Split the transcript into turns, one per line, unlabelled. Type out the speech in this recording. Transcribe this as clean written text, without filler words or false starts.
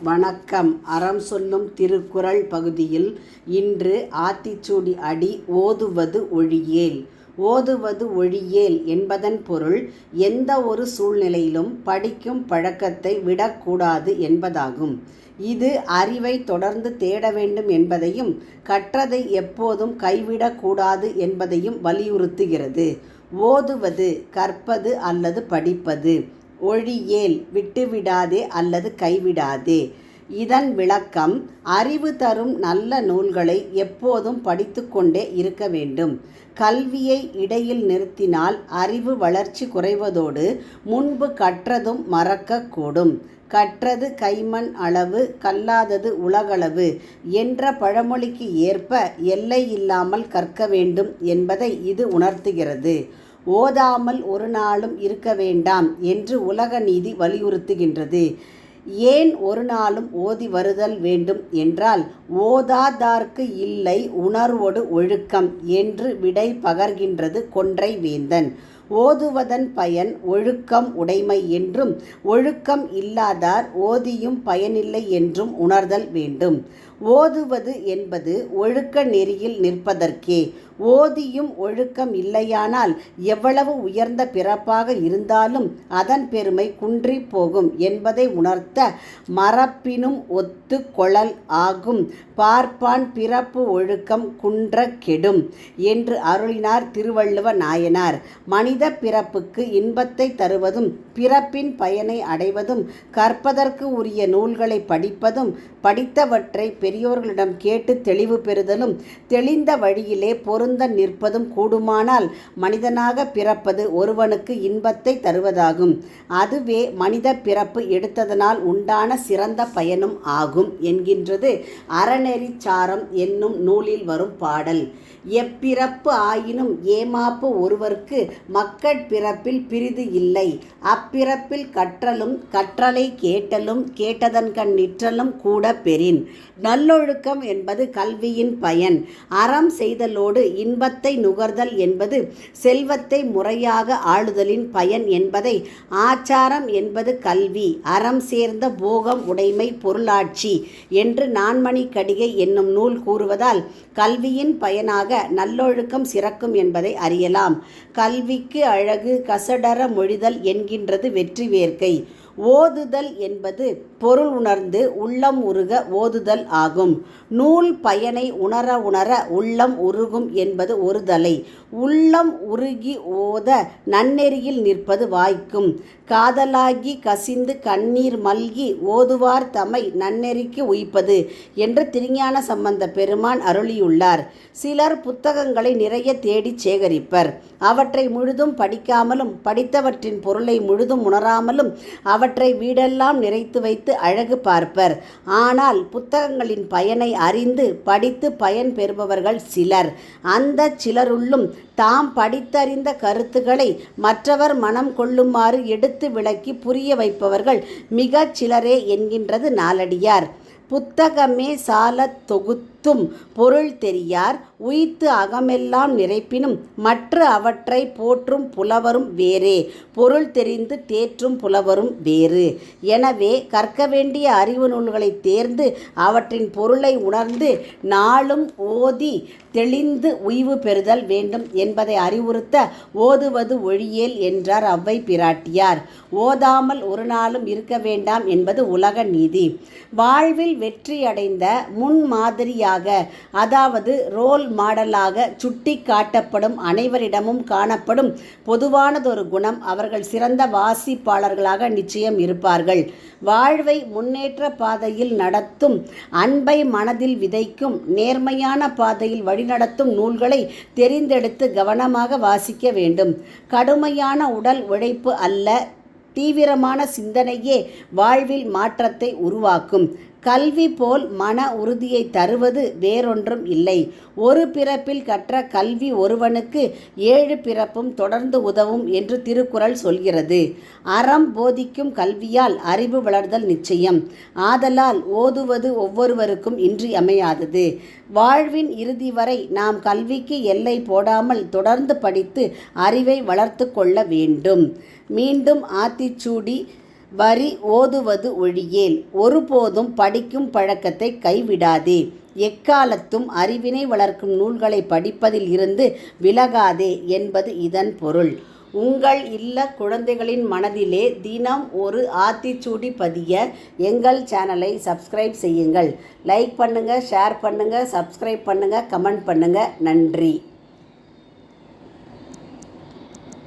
வணக்கம். அறம் சொல்லும் திருக்குறள் பகுதியில் இன்று ஆத்திச்சூடி அடி ஓதுவது ஒழியேல். ஓதுவது ஒழியேல் என்பதன் பொருள் எந்த ஒரு சூழ்நிலையிலும் படிக்கும் பழக்கத்தை விடக்கூடாது என்பதாகும். இது அறிவை தொடர்ந்து தேட வேண்டும் என்பதையும் கற்றதை எப்போதும் கைவிடக்கூடாது என்பதையும் வலியுறுத்துகிறது. ஓதுவது கற்பது அல்லது படிப்பது. ஒழியேல் விட்டுவிடாதே அல்லது கைவிடாதே. இதன் விளக்கம் அறிவு தரும் நல்ல நூல்களை எப்போதும் படித்து கொண்டே இருக்க வேண்டும். கல்வியை இடையில் நிறுத்தினால் அறிவு வளர்ச்சி குறைவதோடு முன்பு கற்றதும் மறக்கக்கூடும். கற்றது கைமண் அளவு கல்லாதது உலகளவு என்ற பழமொழிக்கு ஏற்ப எல்லை இல்லாமல் கற்க வேண்டும் என்பதை இது உணர்த்துகிறது. ஓதாமல் ஒரு நாளும் இருக்க வேண்டாம் என்று உலக நீதி வலியுறுத்துகின்றது. ஏன் ஒரு நாளும் ஓதி வருதல் வேண்டும் என்றால், ஓதாதார்க்கு இல்லை உணர்வொடு ஒழுக்கம் என்று விடை பகர்கின்றது கொன்றை வேந்தன். ஓதுவதன் பயன் ஒழுக்கம் உடைமை என்றும், ஒழுக்கம் இல்லாதார் ஓதியும் பயனில்லை என்றும் உணர்தல் வேண்டும். ஓதுவது என்பது ஒழுக்க நெறியில் நிற்பதற்கே. ஓதியும் ஒழுக்கம் இல்லையானால் எவ்வளவு உயர்ந்த பிறப்பாக இருந்தாலும் அதன் பெருமை குன்றி போகும் என்பதை உணர்த்த மறப்பினும் ஒத்து கொளல் ஆகும் பார்ப்பான் பிறப்பு ஒழுக்கம் குன்ற கெடும் என்று அருளினார் திருவள்ளுவ நாயனார். மனித பிறப்புக்கு இன்பத்தை தருவதும் பிறப்பின் பயனை அடைவதும் கற்பதற்கு உரிய நூல்களை படிப்பதும் படித்தவற்றை பெரியோர்களிடம் கேட்டு தெளிவு பெறுதலும் தெளிந்த வழியிலே பொருந்த நிற்பதும் கூடுமானால் மனிதனாக பிறப்பது ஒருவனுக்கு இன்பத்தை தருவதாகும். அதுவே மனித பிறப்பு எடுத்ததனால் உண்டான சிறந்த பயனும் ஆகும் என்கின்றது அறநெறிச்சாரம் என்னும் நூலில் வரும் பாடல். எப்பிறப்பு ஆயினும் ஏமாப்பு ஒருவர்க்கு மக்கட்பிறப்பில் பிறிது இல்லை. அப்பிறப்பில் கற்றலும் கற்றலை கேட்டலும் கேட்டதன்கண் நிற்றலும் கூட பெறின். நல்லொழுக்கம் என்பது கல்வியின் பயன். அறம் செய்தலோடு இன்பத்தை நுகர்தல் என்பது செல்வத்தை முறையாக ஆளுதலின் பயன் என்பதை, ஆச்சாரம் என்பது கல்வி அறம் சேர்ந்த போகம் உடைமை பொருளாட்சி என்று நான்மணிக்கடிகை என்னும் நூல் கூறுவதால் கல்வியின் பயனாக நல்லொழுக்கம் சிறக்கும் என்பதை அறியலாம். கல்விக்கு அழகு கசடற மொழிதல் என்கின்றது வெற்றி வேர்க்கை. ஓதுதல் என்பது பொருள் உணர்ந்து உள்ளம் உருக ஓதுதல் ஆகும். நூல் பயனை உணர உணர உள்ளம் உருகும் என்பது ஒருதலை. உள்ளம் உருகி ஓத நன்னெறியில் நிற்பது வாய்க்கும். காதலாகி கசிந்து கண்ணீர் மல்கி ஓதுவார் தம்மை நன்னெறிக்கு உய்ப்பது என்று திருஞான சம்பந்த பெருமான் அருளியுள்ளார். சிலர் புத்தகங்களை நிறைய தேடி சேகரிப்பர். அவற்றை முழுதும் படிக்காமலும் படித்தவற்றின் பொருளை முழுதும் உணராமலும் அவற்றை வீடெல்லாம் நிறைத்து வைத்து அழகு பார்ப்பர். ஆனால் புத்தகங்களின் பயனை அறிந்து படித்து பயன் பெறுபவர்கள் சிலர். அந்த சிலருள்ளும் தாம் படித்தறிந்த கருத்துக்களை மற்றவர் மனம் கொள்ளுமாறு எடுத்து விளக்கி புரிய வைப்பவர்கள் மிகச் சிலரே என்கின்றது நாலடியார். புத்தகமே சாலத் தொகுத்தும் பொருள் தெரியார் உய்த்து அகமெல்லாம் நிறைப்பினும் மற்ற அவற்றை போற்றும் புலவரும் வேறே பொருள் தெரிந்து தேற்றும் புலவரும் வேறு. எனவே கற்க வேண்டிய அறிவு நூல்களை தேர்ந்து அவற்றின் பொருளை உணர்ந்து நாளும் ஓதி தெளிந்து உய்வு பெறுதல் வேண்டும் என்பதை அறிவுறுத்த ஓதுவது ஒழியேல் என்றார் ஔவை பிராட்டியார். ஓதாமல் ஒரு நாளும் இருக்க வேண்டாம் என்பது உலக நீதி. வாழ்வில் வெற்றியடைந்த முன்மாதிரியாக, அதாவது ரோல் மாடலாக சுட்டி காட்டப்படும் அனைவரிடமும் காணப்படும் பொதுவானதொரு குணம் அவர்கள் சிறந்த வாசிப்பாளர்களாக நிச்சயம் இருப்பார்கள். வாழ்வை முன்னேற்ற பாதையில் நடத்தும், அன்பை மனதில் விதைக்கும், நேர்மையான பாதையில் வழிநடத்தும் நூல்களை தெரிந்தெடுத்து கவனமாக வாசிக்க வேண்டும். கடுமையான உடல் உழைப்பு அல்ல, தீவிரமான சிந்தனையே வாழ்வில் மாற்றத்தை உருவாக்கும். கல்வி போல் மன உறுதியை தருவது வேறொன்றும் இல்லை. ஒரு பிறப்பில் கற்ற கல்வி ஒருவனுக்கு 7 பிறப்பும் தொடர்ந்து உதவும் என்று திருக்குறள் சொல்கிறது. அறம் போதிக்கும் கல்வியால் அறிவு வளர்தல் நிச்சயம். ஆதலால் ஓதுவது ஒவ்வொருவருக்கும் இன்றியமையாதது. வாழ்வின் இறுதி வரை நாம் கல்விக்கு எல்லை போடாமல் தொடர்ந்து படித்து அறிவை வளர்த்து கொள்ள வேண்டும். மீண்டும் ஆத்திச்சூடி வரி ஓதுவது ஒழியேல். ஒருபோதும் படிக்கும் பழக்கத்தை கைவிடாதே. எக்காலத்தும் அறிவினை வளர்க்கும் நூல்களை படிப்பதில் இருந்து விலகாதே என்பது இதன் பொருள். உங்கள் இல்ல குழந்தைகளின் மனதிலே தினம் ஒரு ஆத்திச்சூடி பதிய எங்கள் சேனலை சப்ஸ்கிரைப் செய்யுங்கள். லைக் பண்ணுங்கள், ஷேர் பண்ணுங்கள், சப்ஸ்கிரைப் பண்ணுங்கள், கமெண்ட் பண்ணுங்கள். நன்றி.